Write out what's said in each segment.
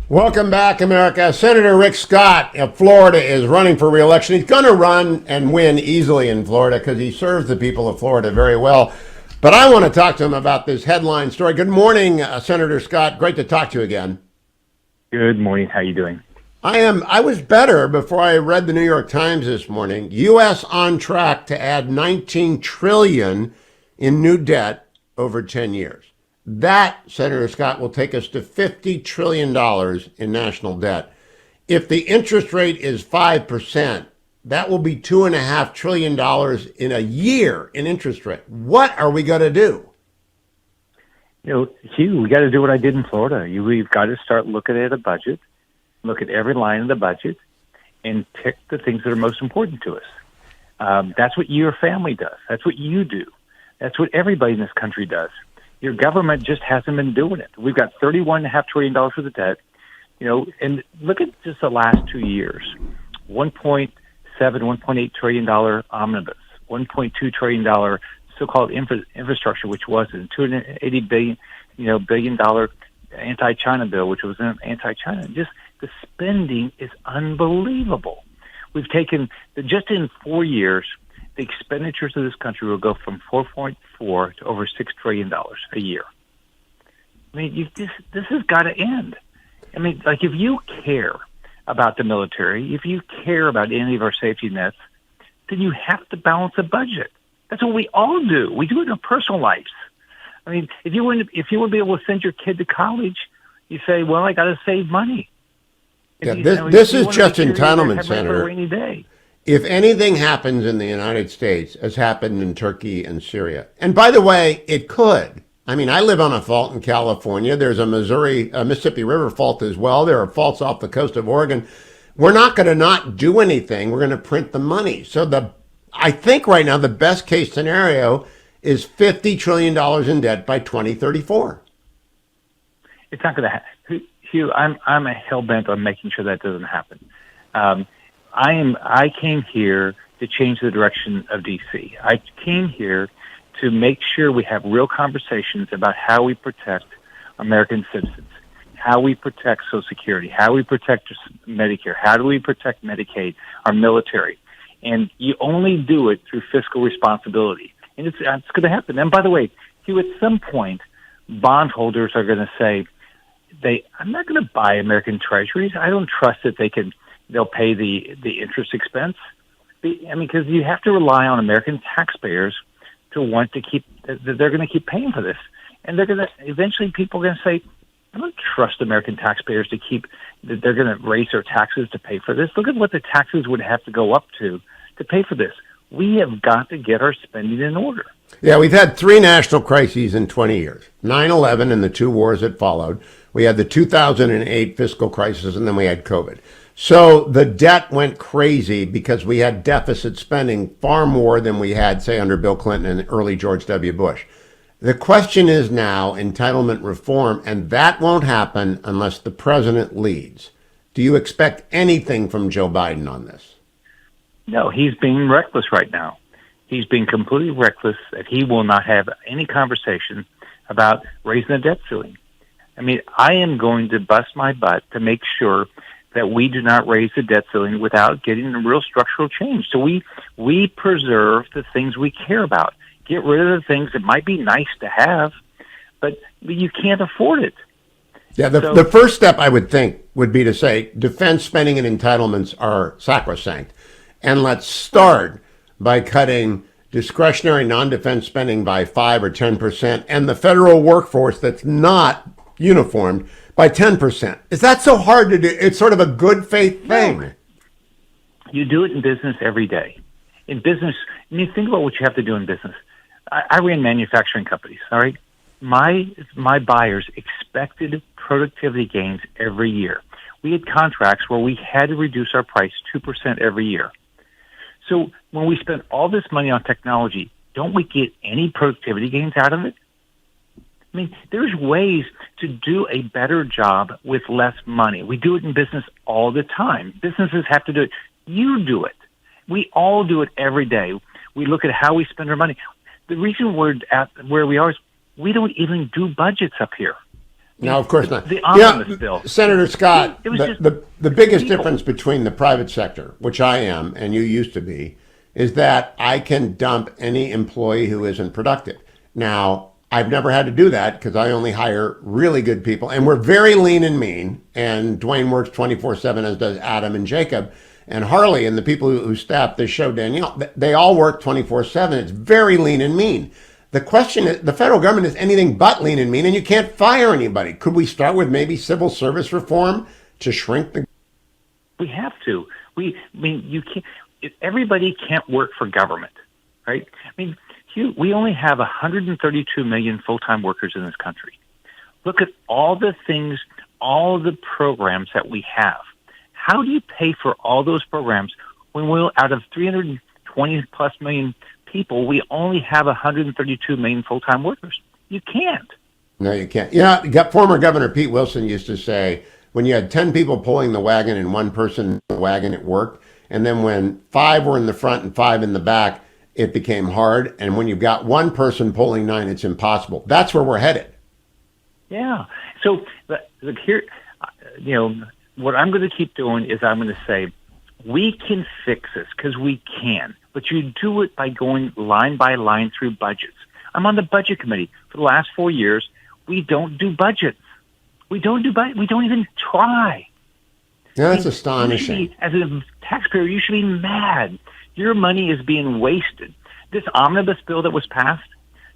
Welcome back, America. Senator Rick Scott of Florida is running for re-election. He's going to run and win easily in Florida because he serves the people of Florida very well. But I want to talk to him about this headline story. Good morning, Senator Scott. Great to talk to you again. Good morning. How you doing? I was better before I read the New York Times this morning. U.S. on track to add 19 trillion in new debt over 10 years. That, Senator Scott, will take us to $50 trillion in national debt. If the interest rate is 5%, that will be $2.5 trillion in a year in interest rate. What are we going to do? Hugh, we got to do what I did in Florida. We've got to start looking at a budget, look at every line of the budget, and pick the things that are most important to us. That's what your family does. That's what you do. That's what everybody in this country does. Your government just hasn't been doing it. We've got $31.5 trillion worth of debt, and look at just the last 2 years. $1.8 trillion omnibus, $1.2 trillion so-called infrastructure, which wasn't, $280 billion anti-China bill, which was an anti-China. Just the spending is unbelievable. We've taken, just in 4 years, the expenditures of this country will go from 4.4 to over $6 trillion a year. I mean, this has got to end. I mean, like, if you care about the military, if you care about any of our safety nets, then you have to balance a budget. That's what we all do. We do it in our personal lives. I mean, if you want to be able to send your kid to college, you say, "Well, I got to save money." Yeah, this is just entitlement, Senator. For a rainy day. If anything happens in the United States, as happened in Turkey and Syria, and by the way, it could. I mean, I live on a fault in California. There's a Mississippi River fault as well. There are faults off the coast of Oregon. We're not going to not do anything. We're going to print the money. So I think right now the best case scenario is $50 trillion in debt by 2034. It's not going to happen. Hugh, I'm hell bent on making sure that doesn't happen. I came here to change the direction of D.C. I came here to make sure we have real conversations about how we protect American citizens, how we protect Social Security, how we protect Medicare, how do we protect Medicaid, our military. And you only do it through fiscal responsibility. And it's going to happen. And by the way, Hugh, at some point, bondholders are going to say, I'm not going to buy American treasuries. I don't trust that they'll pay the interest expense. Because you have to rely on American taxpayers to want to they're going to keep paying for this. And eventually people are going to say, I don't trust American taxpayers that they're going to raise their taxes to pay for this. Look at what the taxes would have to go up to pay for this. We have got to get our spending in order. Yeah, we've had three national crises in 20 years. 9/11 and the two wars that followed. We had the 2008 fiscal crisis, and then we had COVID. So the debt went crazy because we had deficit spending far more than we had, say, under Bill Clinton and early George W. Bush. The question is now entitlement reform, and that won't happen unless the president leads. Do you expect anything from Joe Biden on this? No, he's being reckless right now. He's being completely reckless that he will not have any conversation about raising the debt ceiling. I mean, I am going to bust my butt to make sure that we do not raise the debt ceiling without getting a real structural change. So we preserve the things we care about. Get rid of the things that might be nice to have, but you can't afford it. Yeah, the first step, I would think, would be to say defense spending and entitlements are sacrosanct. And let's start by cutting discretionary non-defense spending by 5 or 10% and the federal workforce that's not uniformed by 10%. Is that so hard to do? It's sort of a good faith thing. No. You do it in business every day. In business, think about what you have to do in business. I ran manufacturing companies, all right? My buyers expected productivity gains every year. We had contracts where we had to reduce our price 2% every year. So when we spend all this money on technology, don't we get any productivity gains out of it? I mean, there's ways to do a better job with less money. We do it in business all the time. Businesses have to do it. You do it. We all do it every day. We look at how we spend our money. The reason we're at where we are is we don't even do budgets up here. No, of course not. The omnibus bill. Senator Scott, It was just the biggest people. difference between the private sector, which I am and you used to be, is that I can dump any employee who isn't productive. Now, I've never had to do that because I only hire really good people, and we're very lean and mean. And Dwayne works 24/7, as does Adam and Jacob and Harley, and the people who staff this show, Danielle. They all work 24/7. It's very lean and mean. The question is, the federal government is anything but lean and mean, and you can't fire anybody. Could we start with maybe civil service reform to shrink the? We have to. I mean, you can't. Everybody can't work for government, right? I mean, Hugh, we only have 132 million full-time workers in this country. Look at all the things, all the programs that we have. How do you pay for all those programs when we, out of 320 plus million people, we only have 132 million full-time workers? You can't. No, you can't. You know, former Governor Pete Wilson used to say, when you had 10 people pulling the wagon and one person in the wagon, it worked. And then when 5 were in the front and 5 in the back, it became hard. And when you've got one person pulling 9, it's impossible. That's where we're headed. Yeah. So look here, what I'm going to keep doing is I'm going to say, we can fix this because we can, but you do it by going line by line through budgets. I'm on the budget committee. For the last 4 years, we don't do budgets. We don't even try. Yeah, that's astonishing. As a taxpayer, you should be mad. Your money is being wasted. This omnibus bill that was passed,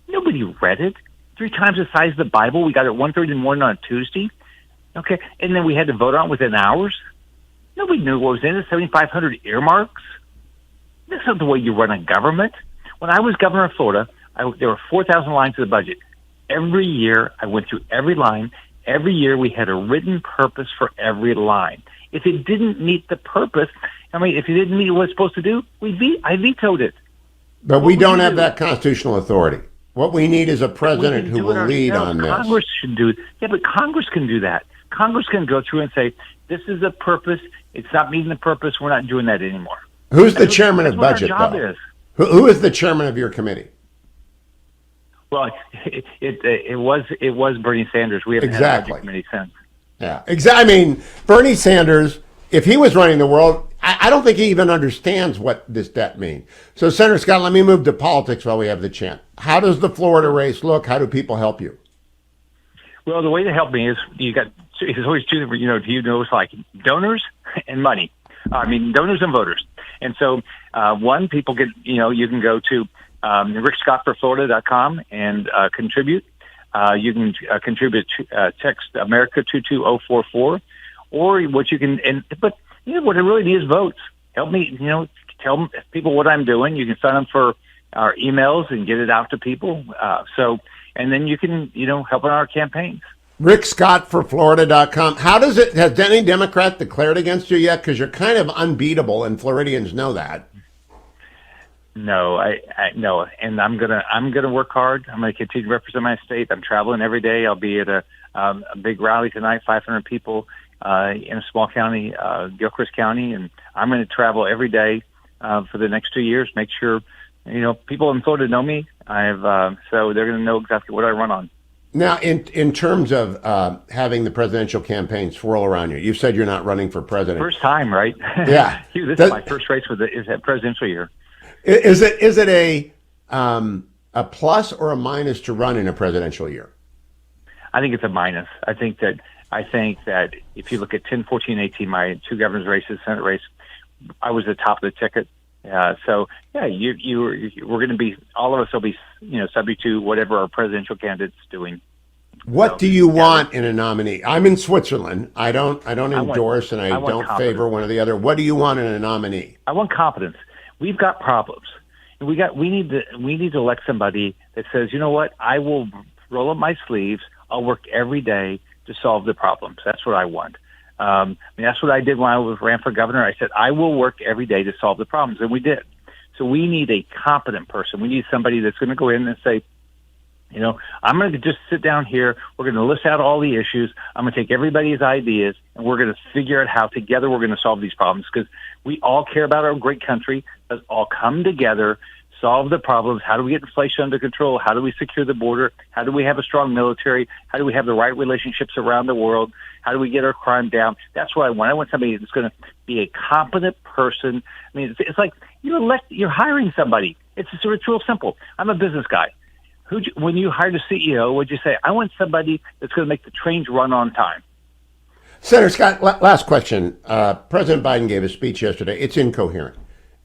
nobody read it. 3 times the size of the Bible. We got it at 1:30 in the morning on a Tuesday. Okay, and then we had to vote on it within hours. Nobody knew what was in it. 7,500 earmarks. That's not the way you run a government. When I was governor of Florida, there were 4,000 lines of the budget. Every year, I went through every line. Every year, we had a written purpose for every line. If it didn't meet the purpose, if it didn't meet what it's supposed to do, I vetoed it. But we don't have that constitutional authority. What we need is a president who will lead on this. Congress should do it. Yeah, but Congress can do that. Congress can go through and say, this is the purpose. It's not meeting the purpose. We're not doing that anymore. Who's the chairman of budget, our job though? Is. Who is the chairman of your committee? Well, it was Bernie Sanders. We haven't had a budget committee since. Yeah, exactly. I mean, Bernie Sanders, if he was running the world, I don't think he even understands what this debt means. So, Senator Scott, let me move to politics while we have the chance. How does the Florida race look? How do people help you? Well, the way to help me is there's always two, it's like donors and money. Donors and voters. And so, people get, you can go to rickscottforflorida.com and contribute. You can contribute, text America 22044, or what you can, what I really need is votes. Help me, tell people what I'm doing. You can sign up for our emails and get it out to people. And then you can, help in our campaigns. rickscottforflorida.com. Has any Democrat declared against you yet? Because you're kind of unbeatable and Floridians know that. No, I no, and I'm gonna work hard. I'm gonna continue to represent my state. I'm traveling every day. I'll be at a big rally tonight, 500 people in a small county, Gilchrist County, and I'm going to travel every day for the next 2 years. Make sure people in Florida know me. So they're going to know exactly what I run on. Now, in terms of having the presidential campaign swirl around you, you said you're not running for president. First time, right? Yeah. Hugh, this is my first race is that presidential year. Is it a plus or a minus to run in a presidential year? I think it's a minus. I think that if you look at 10, 14, 18, my 2 governor's races, Senate race, I was the top of the ticket. So yeah, we're going to be, all of us will be, subject to whatever our presidential candidate's doing. What do you want in a nominee? I'm in Switzerland. I don't endorse and I don't favor one or the other. What do you want in a nominee? I want competence. We've got problems. We need to elect somebody that says, you know what, I will roll up my sleeves. I'll work every day to solve the problems. That's what I want. That's what I did when I ran for governor. I said, I will work every day to solve the problems, and we did. So we need a competent person. We need somebody that's going to go in and say, I'm going to just sit down here. We're going to list out all the issues. I'm going to take everybody's ideas, and we're going to figure out how together we're going to solve these problems, because we all care about our great country. Let's all come together, solve the problems. How do we get inflation under control? How do we secure the border? How do we have a strong military? How do we have the right relationships around the world? How do we get our crime down? That's what I want. I want somebody that's going to be a competent person. I mean, it's like you're hiring somebody. It's real simple. I'm a business guy. When you hired a CEO, what'd you say? I want somebody that's going to make the trains run on time. Senator Scott, last question. President Biden gave a speech yesterday. It's incoherent.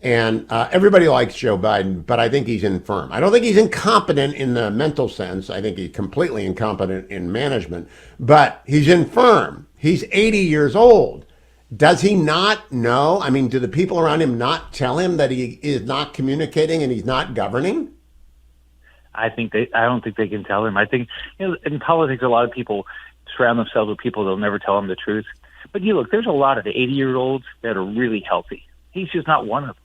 And everybody likes Joe Biden, but I think he's infirm. I don't think he's incompetent in the mental sense. I think he's completely incompetent in management, but he's infirm. He's 80 years old. Does he not know? I mean, do the people around him not tell him that he is not communicating and he's not governing? I don't think they can tell him. I think, in politics, a lot of people surround themselves with people that'll never tell them the truth. But look, there's a lot of 80-year-olds that are really healthy. He's just not one of them.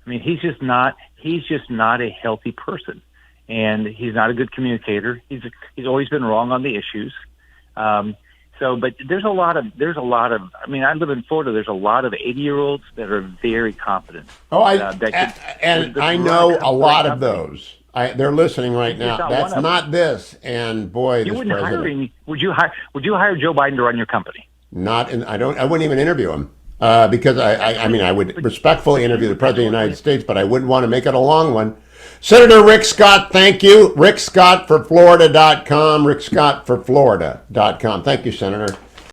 I mean, he's just not a healthy person, and he's not a good communicator. He's always been wrong on the issues. But there's a lot of. I mean, I live in Florida. There's a lot of 80-year-olds that are very competent. I know a lot of those. They're listening right now. That's not this. And boy, you wouldn't hire him. Would you hire Joe Biden to run your company? I wouldn't even interview him. Because I would respectfully interview the President of the United States, but I wouldn't want to make it a long one. Senator Rick Scott, thank you. Rick Scott for Florida.com. Rick Scott for Florida.com. Thank you, Senator.